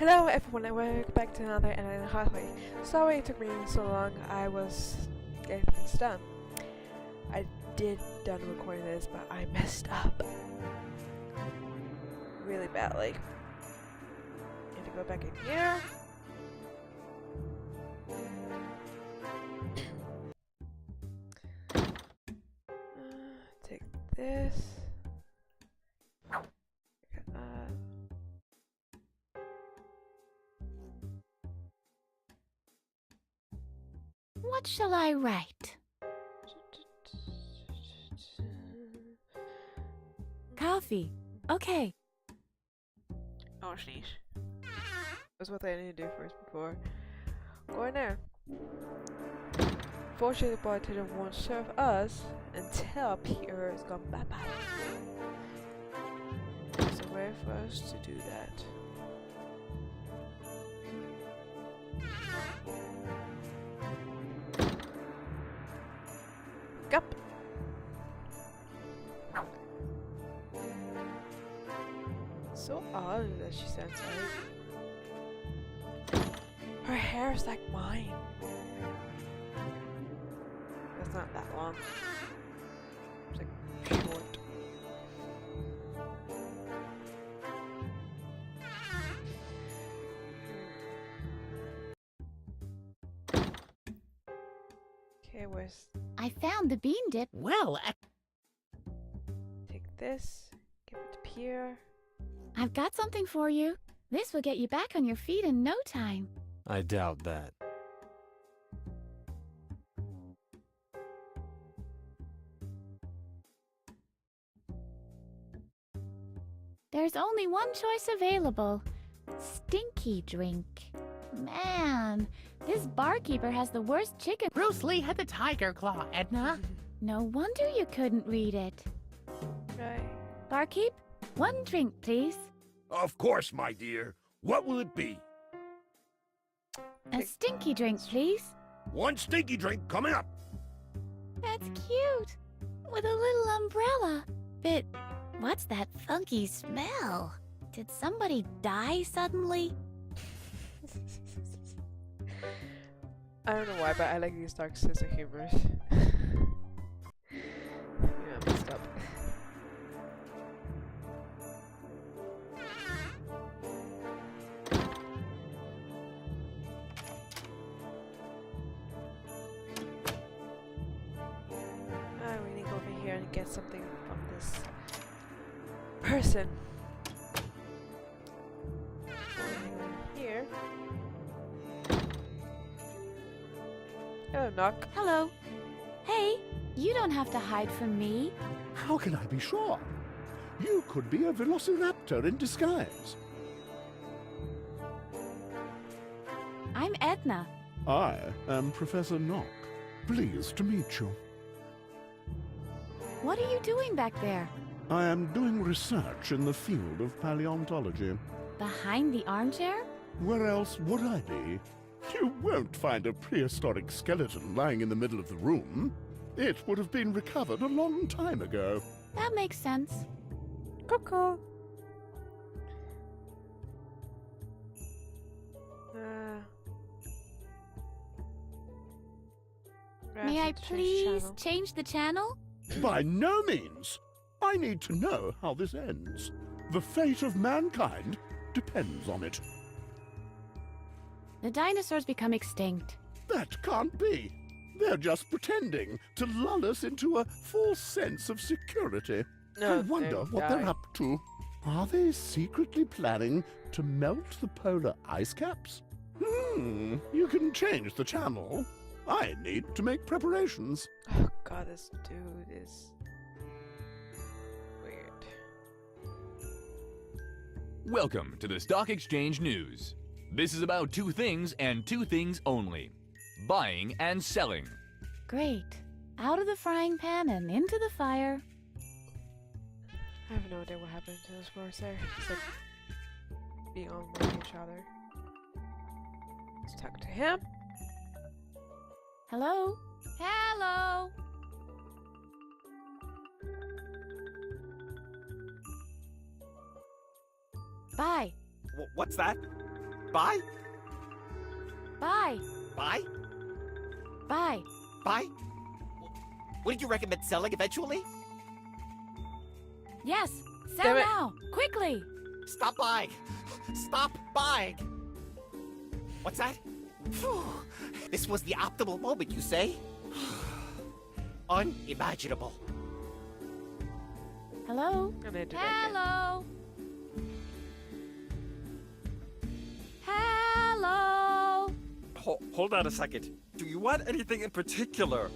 Hello everyone and welcome back to another Edan and Harvey. Sorry it took me so long, I was getting things done. I did done recording this, but I messed up really badly. Need to go back in here. Take this. What shall I write? Coffee. Okay. Oh, sheesh. That's what I need to do first before going there. Fortunately, the bartender won't serve us until Peter is gone bye-bye. There's a way for us to do that. Yup. So odd that she sounds like. Her hair is like mine. That's not that long. It's like short. Okay, where's... I found the bean dip. Well, Take this, give it to Pierre. I've got something for you. This will get you back on your feet in no time. I doubt that. There's only one choice available. Stinky drink. Man, this barkeeper has the worst chicken. Bruce Lee had the tiger claw, Edna. No wonder you couldn't read it. Right. Barkeep, one drink, please. Of course, my dear. What will it be? A stinky drink, please. One stinky drink coming up. That's cute. With a little umbrella. But what's that funky smell? Did somebody die suddenly? I don't know why, but I like these dark sense of humor. Yeah, I messed up. We need to go over here and get something from this person. Here. Hello, knock. Hello. Hey, you don't have to hide from me. How can I be sure? You could be a velociraptor in disguise. I'm Edna. I am Professor Knock. Pleased to meet you. What are you doing back there? I am doing research in the field of paleontology. Behind the armchair? Where else would I be? You won't find a prehistoric skeleton lying in the middle of the room. It would have been recovered a long time ago. That makes sense. Cuckoo. May I please change the channel? By no means. I need to know how this ends. The fate of mankind depends on it. The dinosaurs become extinct. That can't be. They're just pretending to lull us into a false sense of security. No, I wonder what they're up to. Are they secretly planning to melt the polar ice caps? You can change the channel. I need to make preparations. Oh god, this dude is weird. Welcome to the Stock Exchange News. This is about two things and two things only: buying and selling. Great. Out of the frying pan and into the fire. I have no idea what happened to those words there. It's like being on each other. Let's talk to him. Hello? Hello? Bye. What's that? Buy? Buy. Buy? Buy. Buy? Wouldn't you recommend selling eventually? Yes. Sell Damn it. now. Quickly. Stop buying! Stop buying! What's that? Phew. This was the optimal moment, you say? Unimaginable. Hello? I'm gonna do that again. Hello. Hello. Hold on a second. Do you want anything in particular?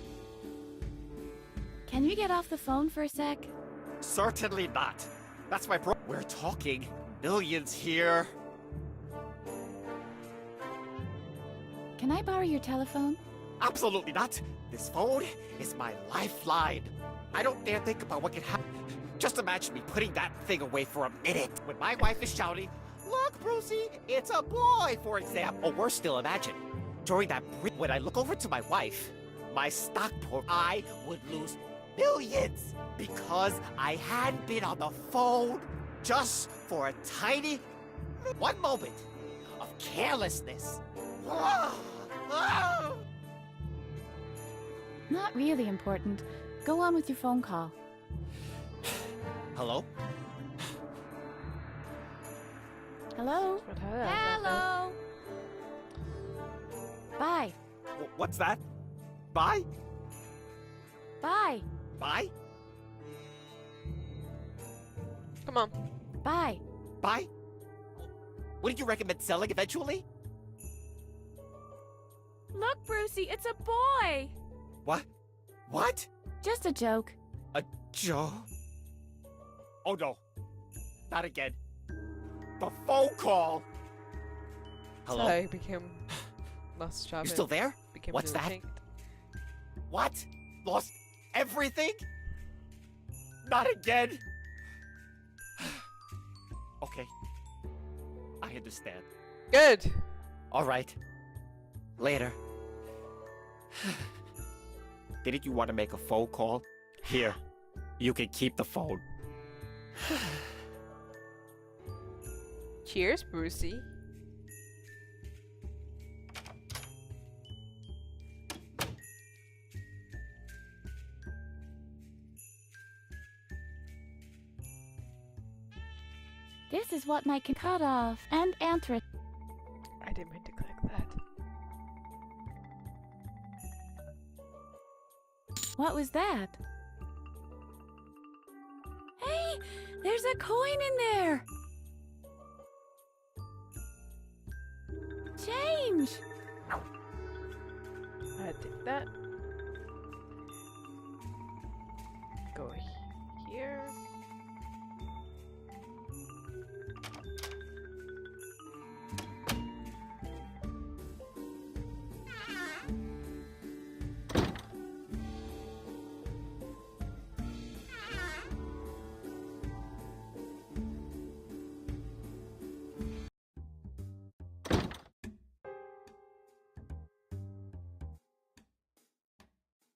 Can you get off the phone for a sec? Certainly not. That's my We're talking millions here. Can I borrow your telephone? Absolutely not. This phone is my lifeline. I don't dare think about what could happen. Just imagine me putting that thing away for a minute when my wife is shouting, "Look, Brucey, it's a boy," for example. Or worse still, imagine during that when I look over to my wife, my stock I would lose millions because I had been on the phone just for a tiny one moment of carelessness. Not really important. Go on with your phone call. Hello? Hello? What happened? Hello. Bye. What's that? Buy? Bye. Buy? Come on. Bye. Buy? Wouldn't you recommend selling eventually? Look, Brucey, it's a boy. What? What? Just a joke. A joke? Oh no. Not again. The phone call! So Hello? I became lost job. You still there? Became What's that? distinct. What? Lost everything? Not again? Okay. I understand. Good. Alright. Later. Didn't you want to make a phone call? Here. You can keep the phone. Cheers, Brucey. This is what my cut off and anthrax. I didn't mean to click that. What was that? Hey, there's a coin in there. Change. I take that. Go here.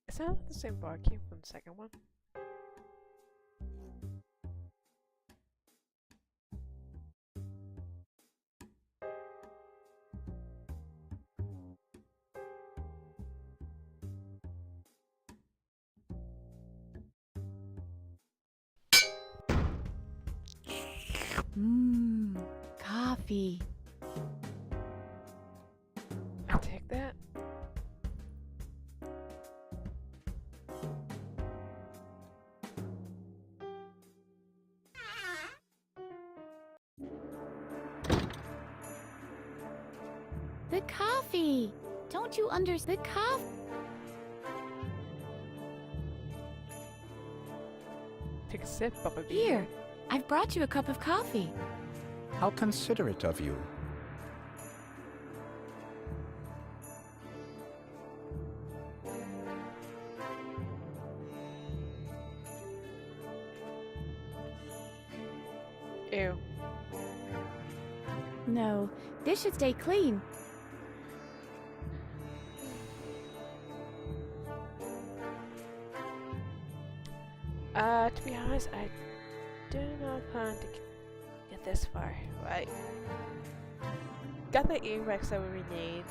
Is that the same bar key from the second one? Coffee. I take that. The coffee. Don't you understand? The coffee. Take a sip, Bubba Bee. Here, I've brought you a cup of coffee. How considerate of you. Ew. No, this should stay clean. To be honest, I do not plan to get this far, right? got the earwax that we need.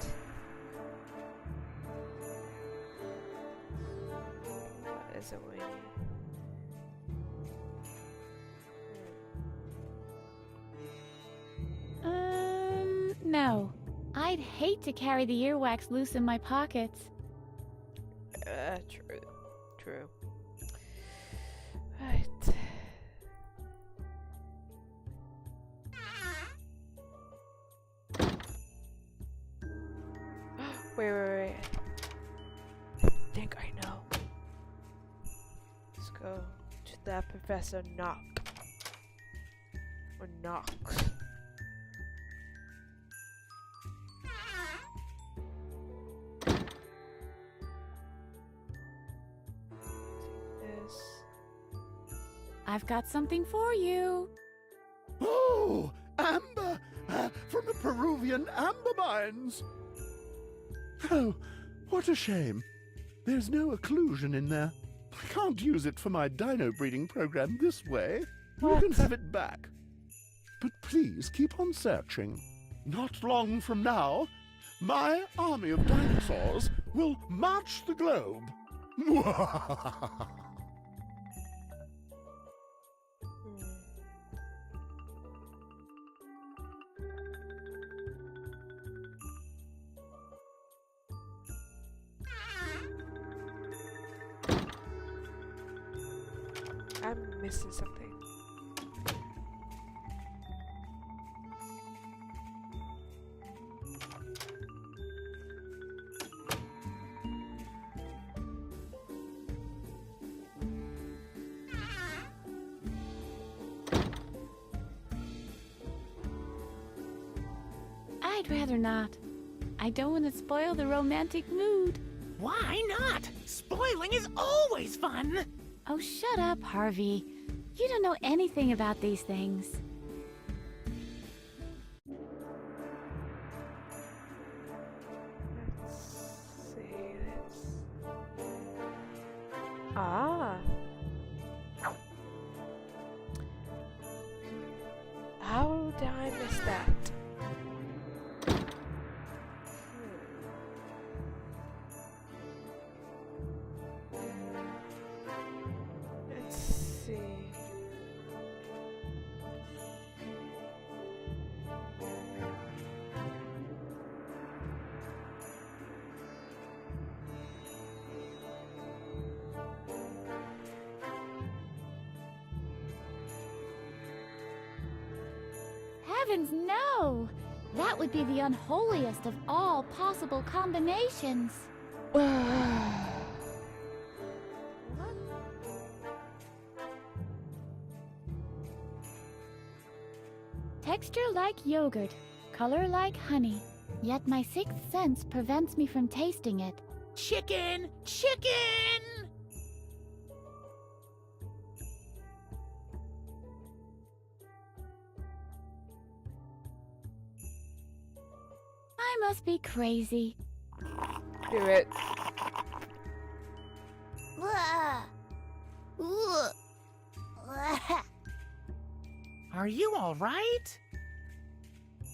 What is it we need? No. I'd hate to carry the earwax loose in my pockets. True. True. Right. Wait. I think I know. Let's go to that Professor Knock. Or Knox. I've got something for you. Oh, amber! From the Peruvian amber mines! Oh, what a shame. There's no occlusion in there. I can't use it for my dino breeding program this way. What? You can have it back. But please keep on searching. Not long from now, my army of dinosaurs will march the globe. I'm missing something. I'd rather not. I don't want to spoil the romantic mood. Why not? Spoiling is always fun. Oh, shut up, Harvey. You don't know anything about these things. Let's see this. Ah. How did I miss that? Let's see. Heavens, no! That would be the unholiest of all possible combinations. Texture like yogurt, color like honey. Yet my sixth sense prevents me from tasting it. Chicken! Chicken! I must be crazy. Do it. Are you all right?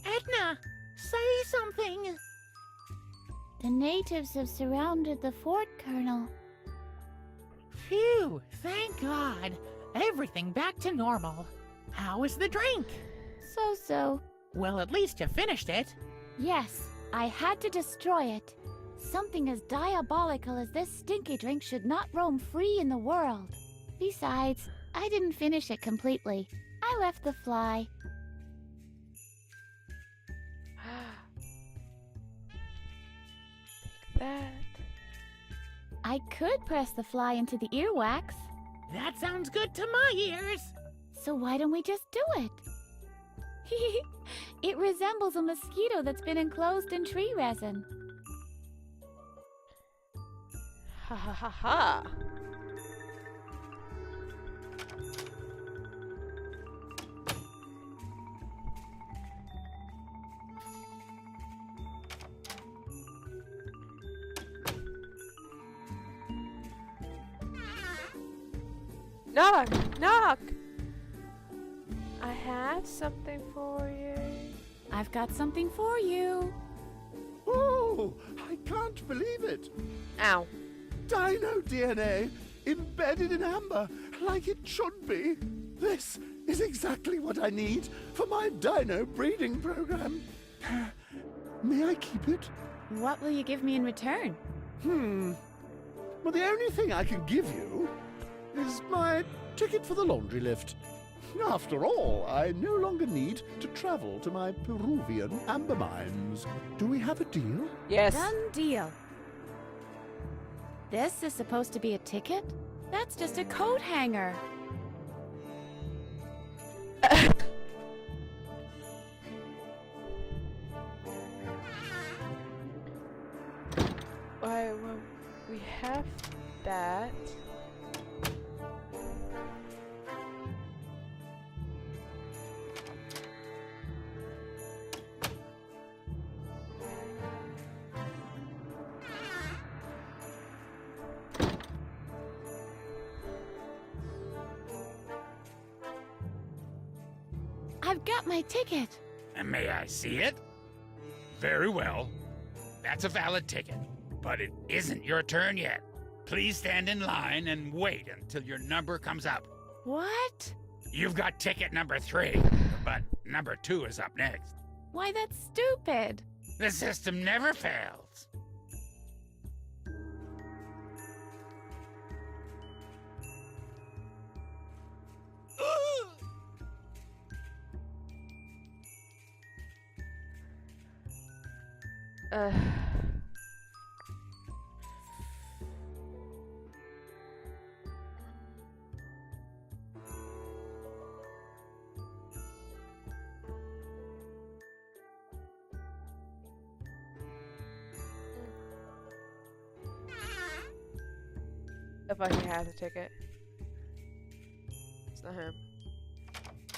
Edna, say something. The natives have surrounded the fort, Colonel. Phew, thank God. Everything back to normal. How was the drink? So. Well, at least you finished it. Yes, I had to destroy it. Something as diabolical as this stinky drink should not roam free in the world. Besides, I didn't finish it completely. I left the fly. Take that. I could press the fly into the earwax. That sounds good to my ears. So why don't we just do it? It resembles a mosquito that's been enclosed in tree resin. Ha ha ha ha. Knock! Knock! I have something for you. I've got something for you. Oh, I can't believe it. Ow. Dino DNA embedded in amber, like it should be. This is exactly what I need for my dino breeding program. May I keep it? What will you give me in return? Well, the only thing I can give you is my ticket for the laundry lift. After all, I no longer need to travel to my Peruvian amber mines. Do we have a deal? Yes. Done deal. This is supposed to be a ticket? That's just a coat hanger. Well, we have that. I've got my ticket. And may I see it? Very well. That's a valid ticket. But it isn't your turn yet. Please stand in line and wait until your number comes up. What? You've got ticket number 3, but number 2 is up next. Why, that's stupid. The system never fails. If I can have the ticket. It's not him.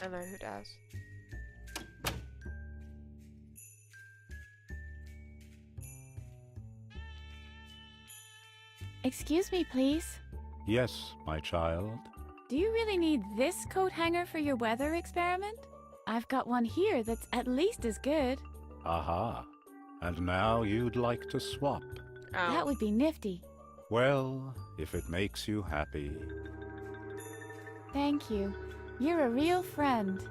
I know who does. Excuse me, please. Yes, my child. Do you really need this coat hanger for your weather experiment? I've got one here that's at least as good. Aha. And now you'd like to swap. Oh. That would be nifty. Well, if it makes you happy. Thank you. You're a real friend.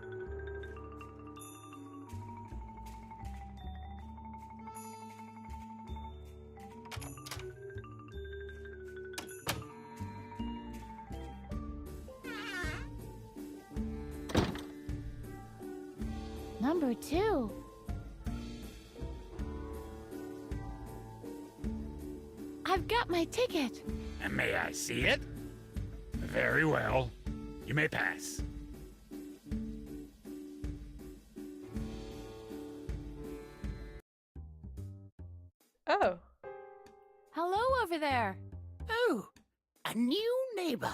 Number 2. I've got my ticket. And may I see it? Very well. You may pass. Oh. Hello over there. Oh, a new neighbor.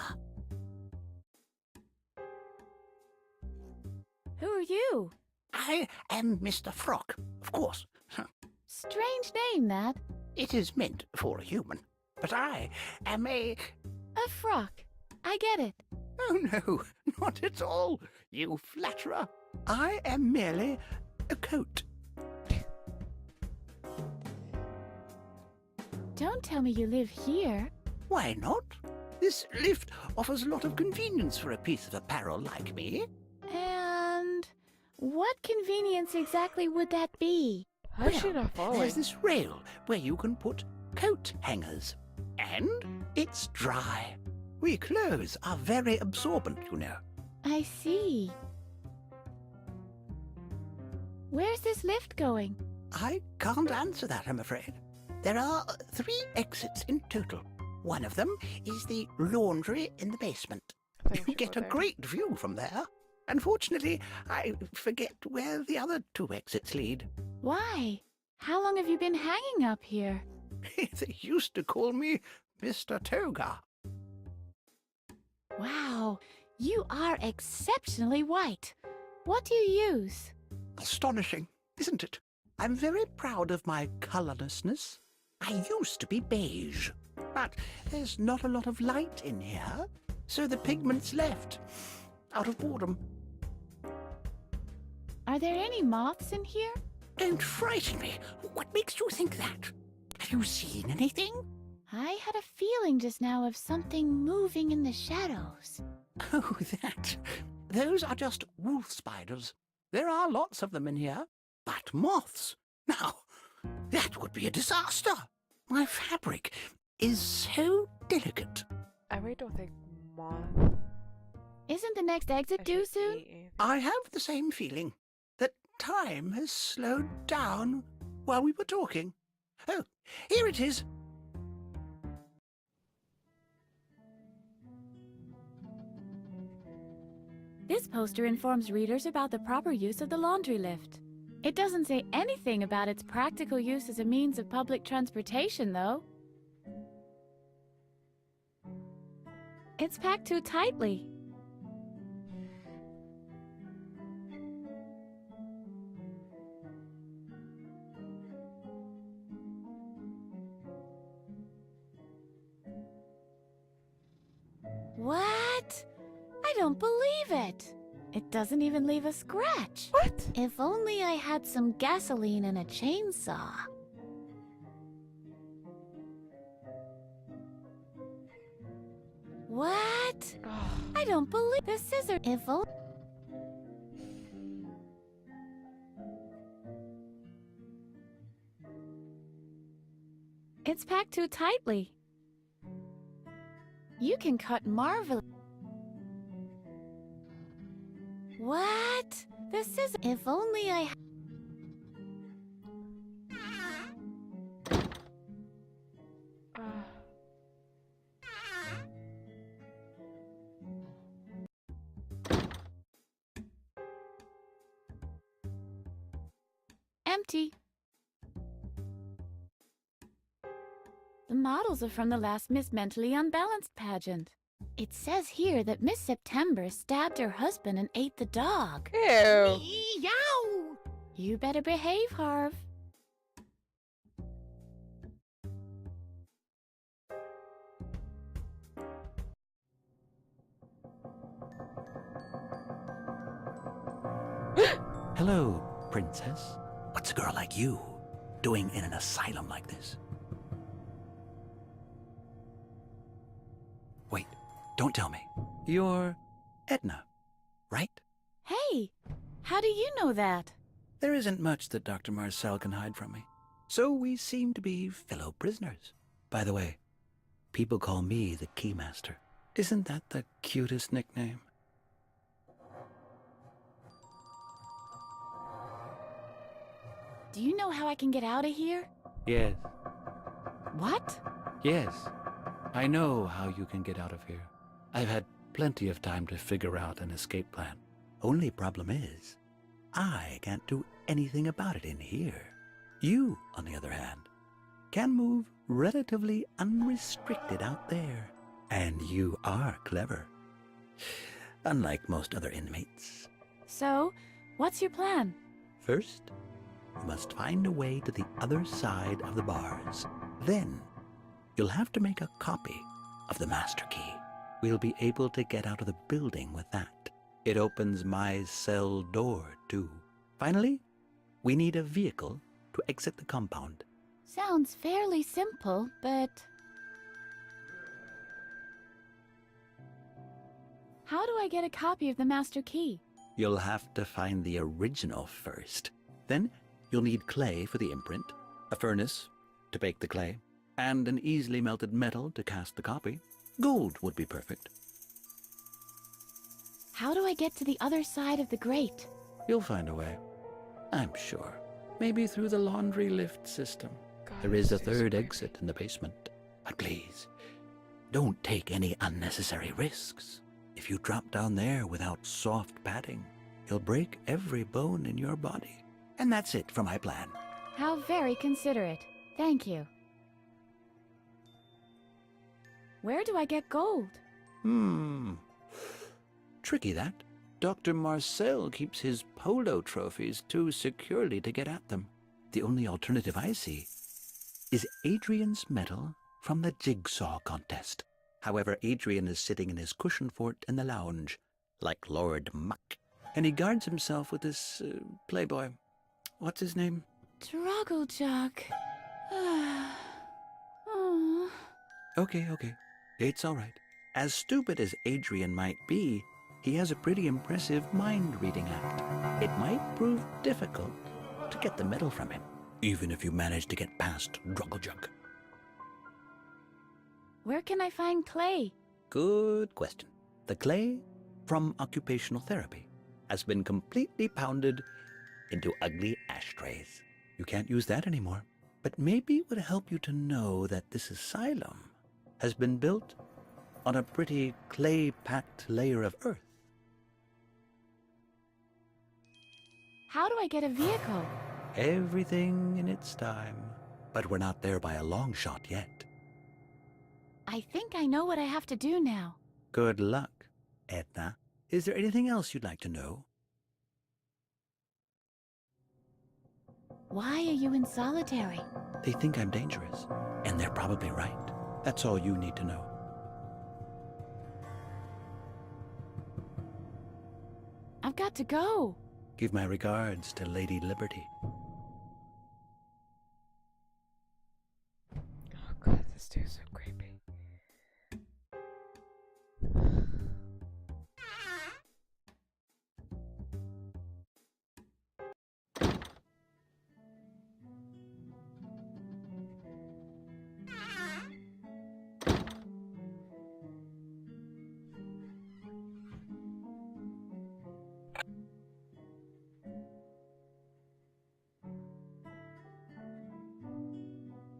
Who are you? I am Mr. Frock, of course. Strange name, that. It is meant for a human. But I am A frock. I get it. Oh, no, not at all, you flatterer. I am merely a coat. Don't tell me you live here. Why not? This lift offers a lot of convenience for a piece of apparel like me. And what convenience exactly would that be? How is she not following? There's this rail where you can put coat hangers. And it's dry. We clothes are very absorbent, you know. I see. Where's this lift going? I can't answer that, I'm afraid. There are 3 exits in total. One of them is the laundry in the basement. I think we You should get go a there. great view from there. Unfortunately, I forget where the other 2 exits lead. Why? How long have you been hanging up here? They used to call me Mr. Toga. Wow, you are exceptionally white. What do you use? Astonishing, isn't it? I'm very proud of my colorlessness. I used to be beige, but there's not a lot of light in here, so the pigment's left, out of boredom. Are there any moths in here? Don't frighten me. What makes you think that? Have you seen anything? I had a feeling just now of something moving in the shadows. Oh, that. Those are just wolf spiders. There are lots of them in here. But moths? Now, that would be a disaster. My fabric is so delicate. I really don't think moth. Isn't the next exit due soon? I have the same feeling that time has slowed down while we were talking. Oh, here it is. This poster informs readers about the proper use of the laundry lift. It doesn't say anything about its practical use as a means of public transportation, though. It's packed too tightly. What? I don't believe it. It doesn't even leave a scratch. What? If only I had some gasoline and a chainsaw. What? I don't believe the scissor. If only. It's packed too tightly. You can cut marvelous. What? The scissor. If only I. Empty. The models are from the last Miss Mentally Unbalanced pageant. It says here that Miss September stabbed her husband and ate the dog. Ew. Yow! You better behave, Harv. Hello, princess. What's a girl like you doing in an asylum like this? Wait, don't tell me. You're Edna, right? Hey, how do you know that? There isn't much that Dr. Marcel can hide from me. So we seem to be fellow prisoners. By the way, people call me the Keymaster. Isn't that the cutest nickname? Do you know how I can get out of here? Yes. What? Yes. I know how you can get out of here. I've had plenty of time to figure out an escape plan. Only problem is, I can't do anything about it in here. You, on the other hand, can move relatively unrestricted out there. And you are clever. Unlike most other inmates. So, what's your plan? First, you must find a way to the other side of the bars. Then, you'll have to make a copy of the master key. We'll be able to get out of the building with that. It opens my cell door, too. Finally, we need a vehicle to exit the compound. Sounds fairly simple, but... How do I get a copy of the master key? You'll have to find the original first. Then, you'll need clay for the imprint, a furnace to bake the clay, and an easily melted metal to cast the copy. Gold would be perfect. How do I get to the other side of the grate? You'll find a way, I'm sure. Maybe through the laundry lift system. God, There is a this so third creepy. exit in the basement. But please, don't take any unnecessary risks. If you drop down there without soft padding, you'll break every bone in your body. And that's it for my plan. How very considerate. Thank you. Where do I get gold? Tricky, that. Dr. Marcel keeps his polo trophies too securely to get at them. The only alternative I see is Adrian's medal from the jigsaw contest. However, Adrian is sitting in his cushion fort in the lounge, like Lord Muck. And he guards himself with this playboy. What's his name? Drogglejug. Aw. Okay. It's all right. As stupid as Adrian might be, he has a pretty impressive mind-reading act. It might prove difficult to get the medal from him, even if you manage to get past Drogglejug. Where can I find clay? Good question. The clay from occupational therapy has been completely pounded into ugly ashtrays. You can't use that anymore. But maybe it would help you to know that this asylum has been built on a pretty clay-packed layer of earth. How do I get a vehicle? Everything in its time. But we're not there by a long shot yet. I think I know what I have to do now. Good luck, Edna. Is there anything else you'd like to know? Why are you in solitary? They think I'm dangerous, and they're probably right. That's all you need to know. I've got to go. Give my regards to Lady Liberty. Oh god, this dude's so creepy.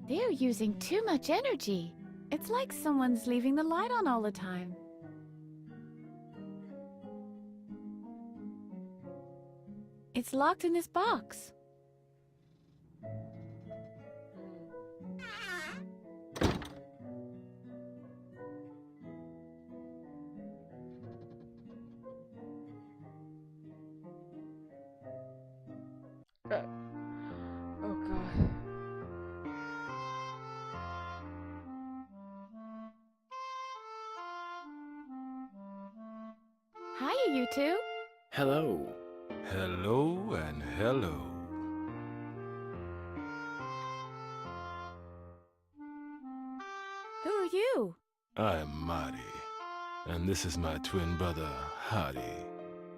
They're using too much energy. It's like someone's leaving the light on all the time. It's locked in this box. Oh god. Hiya, you two. Hello. Hello and hello. Who are you? I'm Marty, and this is my twin brother, Hardy.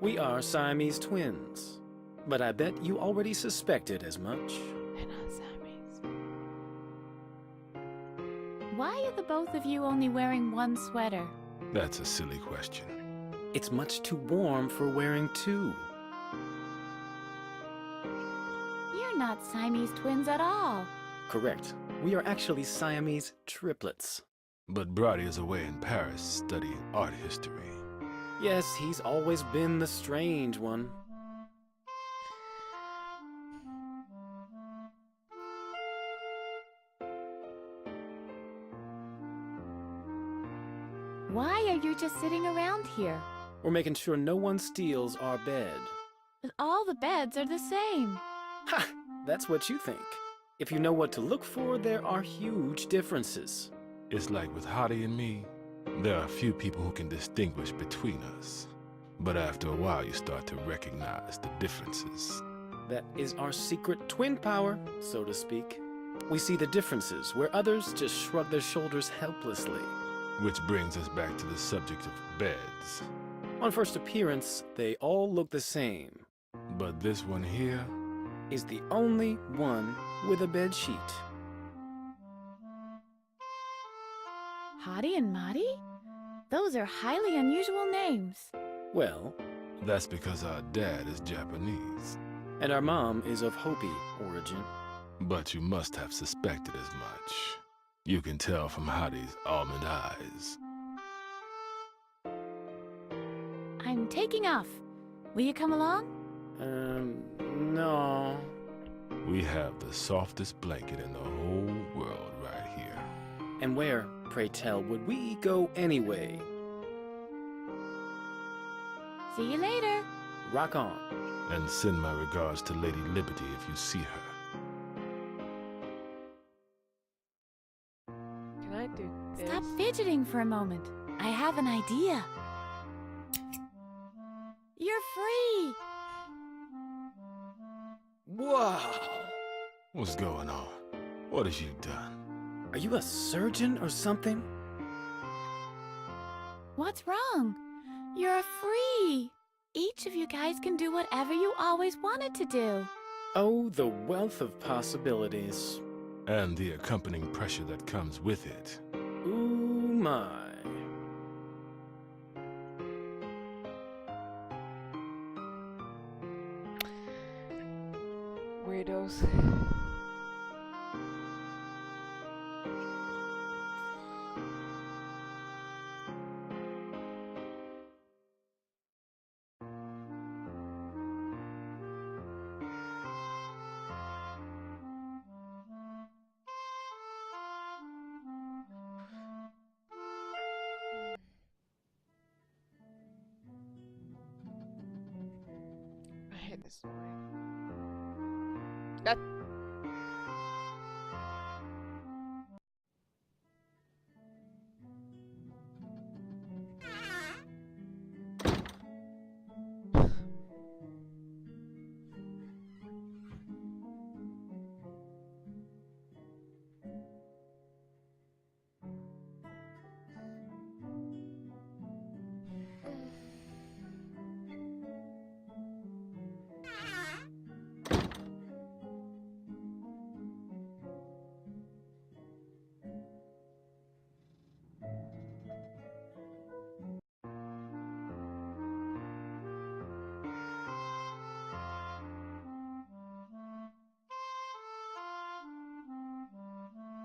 We are Siamese twins. But I bet you already suspected as much. They're not Siamese. Why are the both of you only wearing one sweater? That's a silly question. It's much too warm for wearing two. You're not Siamese twins at all. Correct. We are actually Siamese triplets. But Brody is away in Paris studying art history. Yes, he's always been the strange one. Why are you just sitting around here? We're making sure no one steals our bed. But all the beds are the same. Ha! That's what you think. If you know what to look for, there are huge differences. It's like with Hardy and me, there are few people who can distinguish between us. But after a while, you start to recognize the differences. That is our secret twin power, so to speak. We see the differences where others just shrug their shoulders helplessly. Which brings us back to the subject of beds. On first appearance, they all look the same. But this one here is the only one with a bed sheet. Hottie and Marty? Those are highly unusual names. Well, that's because our dad is Japanese. And our mom is of Hopi origin. But you must have suspected as much. You can tell from Hottie's almond eyes. I'm taking off. Will you come along? No. We have the softest blanket in the whole world right here. And where, pray tell, would we go anyway? See you later. Rock on. And send my regards to Lady Liberty if you see her. Can I do this? Stop fidgeting for a moment. I have an idea. You're free! Whoa! What's going on? What have you done? Are you a surgeon or something? What's wrong? You're free! Each of you guys can do whatever you always wanted to do. Oh, the wealth of possibilities. And the accompanying pressure that comes with it. Ooh, my. Weirdos. I hate this story. That.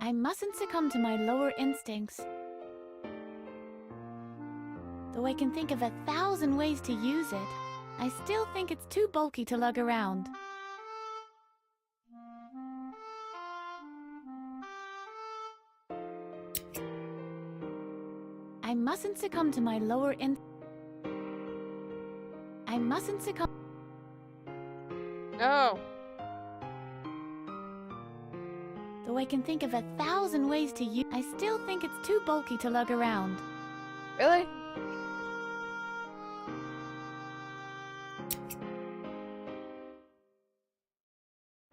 I mustn't succumb to my lower instincts. Though I can think of 1,000 ways to use it, I still think it's too bulky to lug around. I mustn't succumb to my lower I mustn't succumb. No. Though I can think of 1,000 ways to use, I still think it's too bulky to lug around. Really?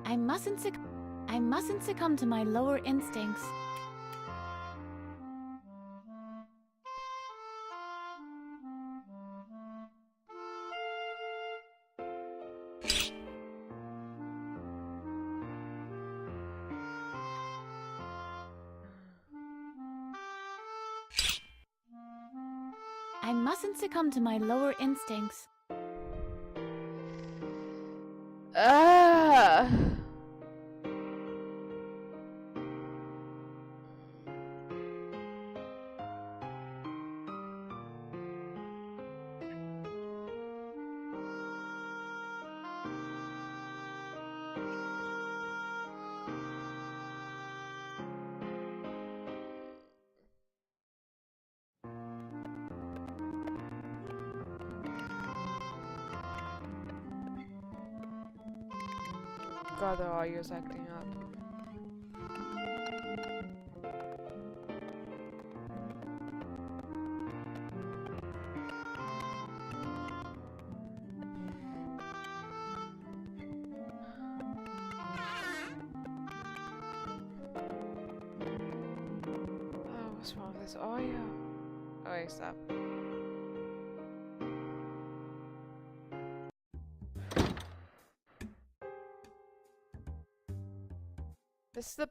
I mustn't succumb to my lower instincts. I mustn't succumb to my lower instincts. Ah. God, the audio's acting up. Oh, what's wrong with this audio? Oh, wait, stop. This is the...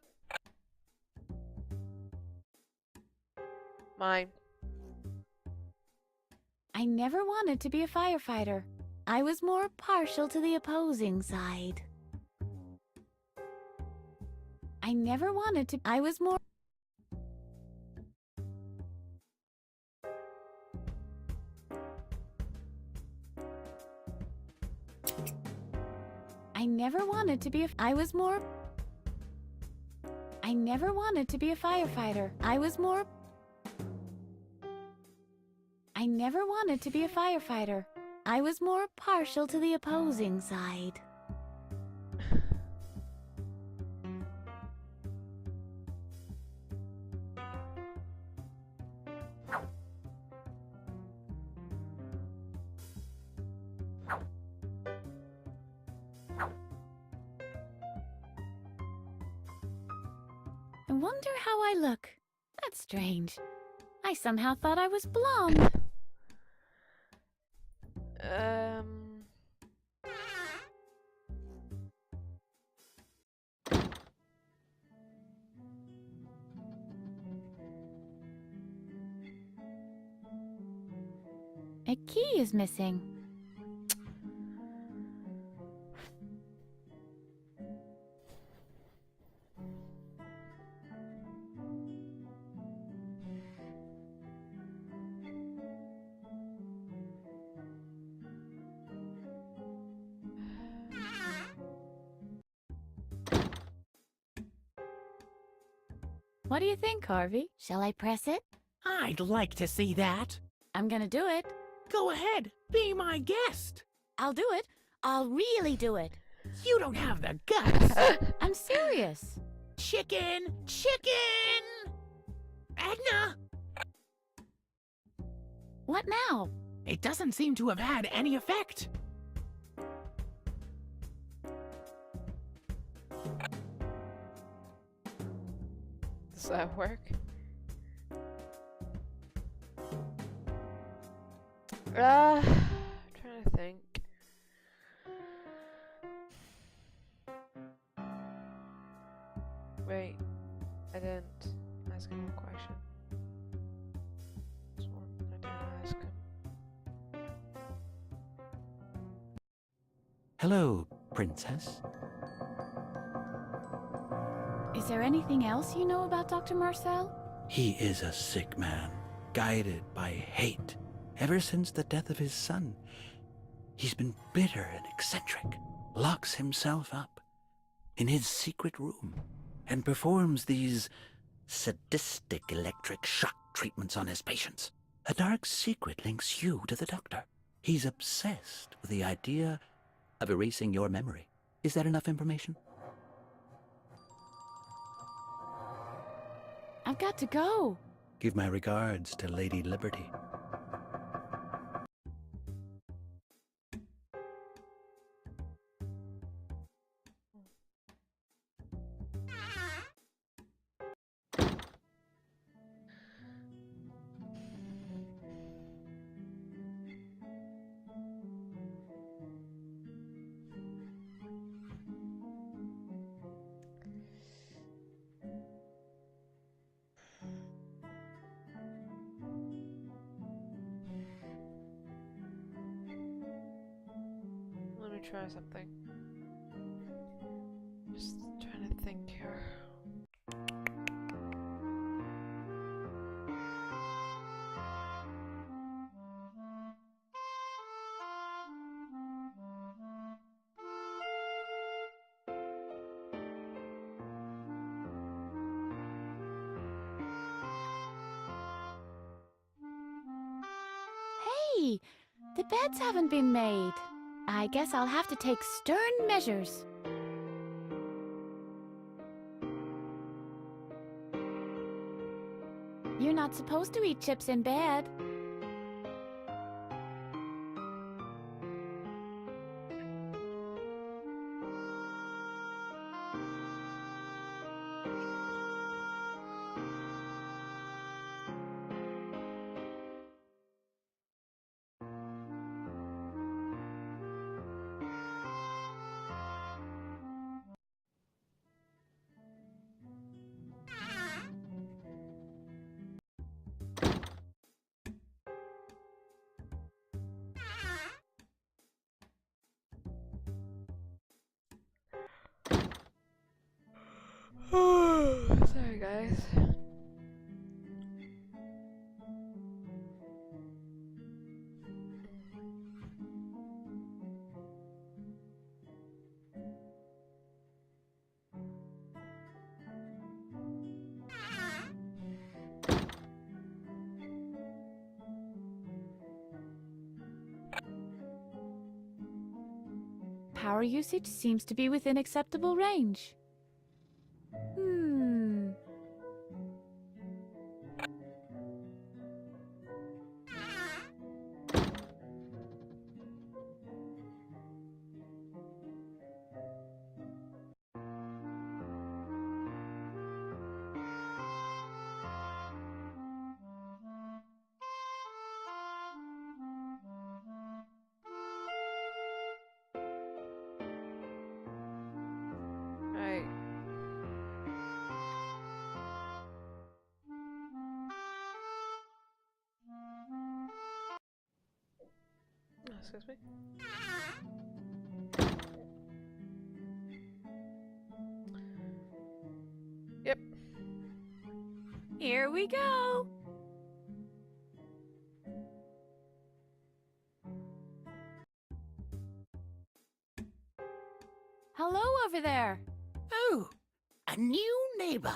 Mine. I never wanted to be a firefighter. I was more partial to the opposing side. I never wanted to. I was more. I never wanted to be a. I was more. I never wanted to be a firefighter. I was more. I never wanted to be a firefighter. I was more partial to the opposing side. Wonder how I look. That's strange. I somehow thought I was blonde. A key is missing. What do you think, Harvey? Shall I press it? I'd like to see that. I'm gonna do it. Go ahead, be my guest. I'll do it. I'll really do it. You don't have the guts. I'm serious. Chicken! Chicken! Edna! What now? It doesn't seem to have had any effect. Does that work? Trying to think. Wait, I didn't ask him a question. This one I didn't ask him. Hello, Princess. Is there anything else you know about Dr. Marcel? He is a sick man, guided by hate. Ever since the death of his son, he's been bitter and eccentric, locks himself up in his secret room, and performs these sadistic electric shock treatments on his patients. A dark secret links you to the doctor. He's obsessed with the idea of erasing your memory. Is that enough information? I've got to go. Give my regards to Lady Liberty. Let me try something. Just trying to think here. Hey, the beds haven't been made. I guess I'll have to take stern measures. You're not supposed to eat chips in bed. Sorry, guys. Power usage seems to be within acceptable range. excuse me. Yep. Here we go. Hello over there. Oh, a new neighbor.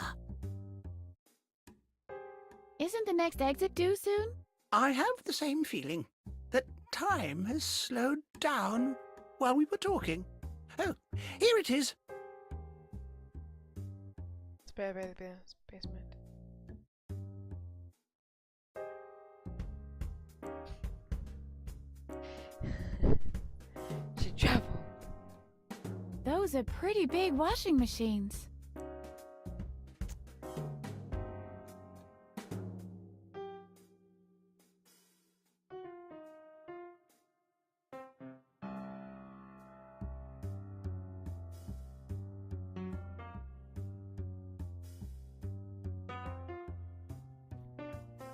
Isn't the next exit due soon? I have the same feeling that time has slowed down while we were talking. Oh, here it is. It's by the basement. She traveled. Those are pretty big washing machines.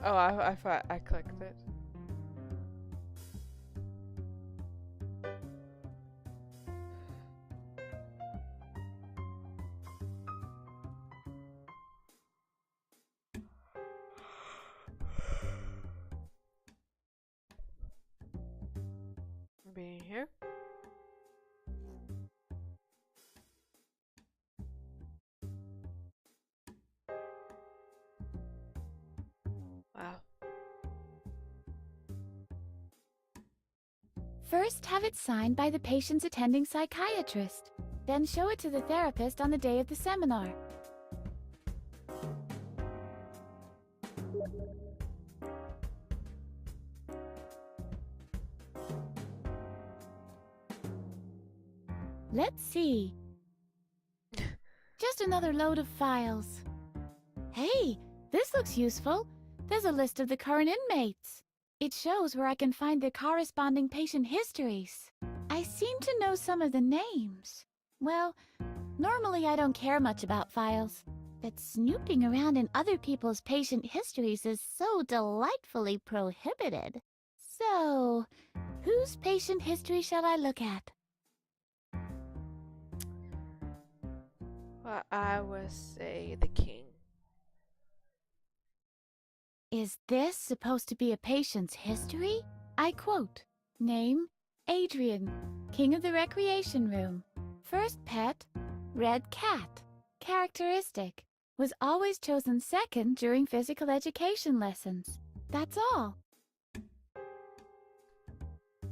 Oh, I thought I clicked it. Being here. Wow. First, have it signed by the patient's attending psychiatrist. Then show it to the therapist on the day of the seminar. Let's see. Just another load of files. Hey, this looks useful. There's a list of the current inmates. It shows where I can find their corresponding patient histories. I seem to know some of the names. Well, normally I don't care much about files, but snooping around in other people's patient histories is so delightfully prohibited. So, whose patient history shall I look at? Well, I would say the king. Is this supposed to be a patient's history? I quote, name, Adrian, king of the recreation room. First pet, red cat. Characteristic, was always chosen second during physical education lessons. That's all.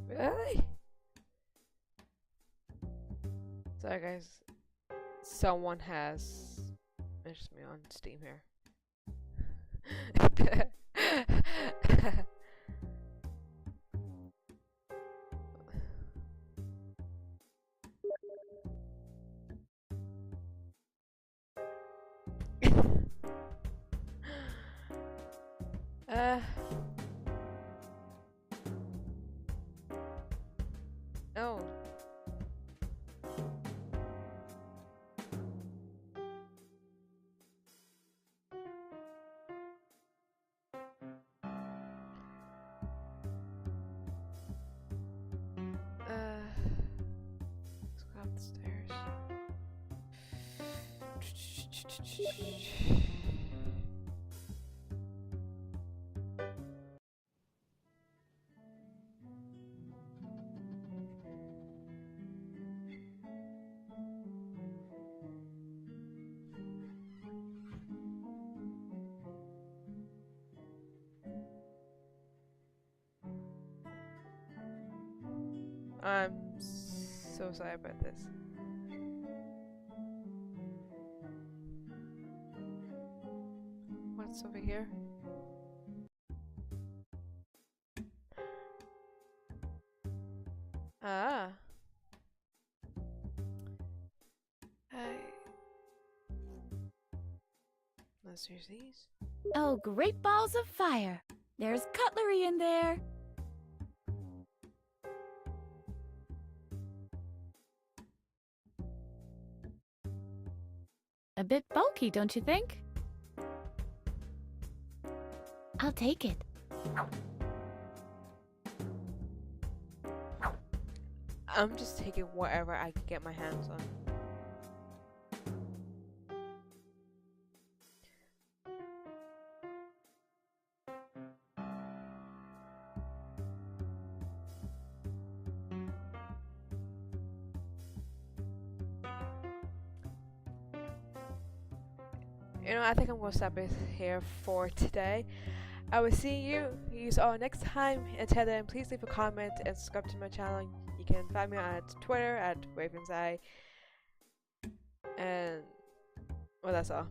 Really? Sorry guys, someone has messaged me on Steam here. No. Let's go up the stairs. I'm so sorry about this. What's over here? Ah. Let's use these. Oh, great balls of fire. There's cutlery in there. A bit bulky, don't you think? I'll take it. I'm just taking whatever I can get my hands on. You know, I think I'm gonna stop it here for today. I will see you all next time. Until then, please leave a comment and subscribe to my channel. You can find me at Twitter at RavensEye. And well, that's all.